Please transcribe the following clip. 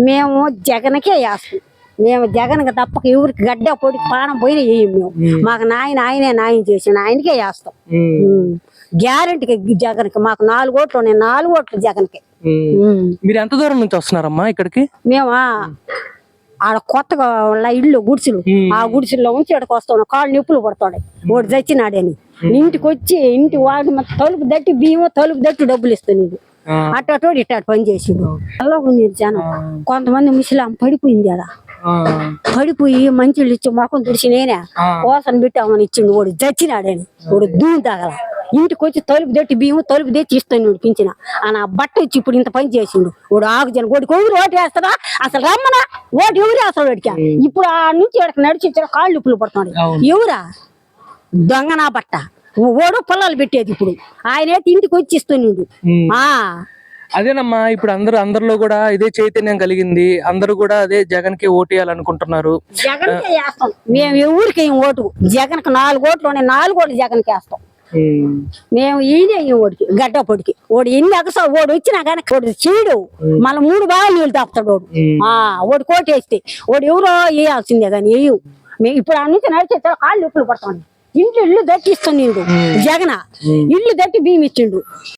మేము జగన్కే వేస్తాం. మేము జగన్కి తప్పక ఎవరికి గడ్డ పొడి పానం పోయినా వేయం మేము. మాకు ఆయనే న్యాయం చేసిన ఆయనకే వేస్తాం. గ్యారెంటీకి జగన్కి. మాకు 4 ఓట్లు ఉన్నాయి, 4 ఓట్లు జగన్కి. మీరు ఎంత దూరం నుంచి వస్తున్నారమ్మా ఇక్కడికి? మేమా ఆడ కొత్తగా ఇల్లు గుడిసెలు, ఆ గుడిసెల్లో ఉంచి ఇక్కడికి వస్తాం. కాళ్ళు నొప్పులు పడతాడు వాడు చచ్చినాడని. ఇంటికి వచ్చి ఇంటి వాడు తలుపు దట్టి బియ్యం, తలుపు దట్టి డబ్బులు ఇస్తాను. అట్టోడు ఇట్టాడు పని చేసిండు. అలా ఉంది జనం. కొంతమంది ముసలాం పడిపోయింది ఆడ. పడిపోయి మంచిళ్ళు ఇచ్చి మొఖం తుడిచి నేనే కోసను పెట్టామని ఇచ్చిండు. వాడు చచ్చినాడని వాడు దూము తగల. ఇంటికి వచ్చి తలుపు దట్టి బియ్యం, తలుపు తెచ్చి ఇస్తాను పించిన. ఆ నా బట్ట వచ్చి ఇప్పుడు ఇంత పని చేసిండు. వాడు ఆగుజన వాడికి ఎవరు ఓటు వేస్తారా? అసలు రమ్మనా ఓటు ఎవరు వేస్తాడు వాడికి? ఇప్పుడు ఆ నుంచి వాడికి నడిచి ఇచ్చారు, కాళ్ళు నొప్పులు పడుతున్నాడు. ఎవరా దొంగ నా బట్ట? ఓడు పొలాలు పెట్టేది. ఇప్పుడు ఆయన ఇంటికి వచ్చి ఇస్తున్నాడు. అదేనమ్మా, ఇప్పుడు అందరిలో కూడా ఇదే చైతన్యం కలిగింది. అందరూ కూడా అదే జగన్ కి ఓటేయాలనుకుంటున్నారు. జగన్కే వేస్తాం మేము. ఎవరికి ఓటు జగన్కి 4 ఓట్లు ఉన్నాయి, 4 ఓట్లు జగన్కి వేస్తాం మేము. ఈయనే ఓడికి గడ్డ పొడికి ఓడి ఎన్ని అగసా ఓడి వచ్చినా కానీ ఓడి చీడు మళ్ళీ 3 బాగా నీళ్ళు తాపుతాడు ఓడు. ఓడి కోటేస్తే ఓడి ఎవరో వేయాల్సిందే కానీ వేయవు మేము. ఇప్పుడు ఆ నుంచి నడిచే కాళ్ళు నొప్పులు పడతాం. ఇల్లు దట్టి ఇస్తాను. జగన్ ఇల్లు దట్టి బియ్యం ఇచ్చిండు.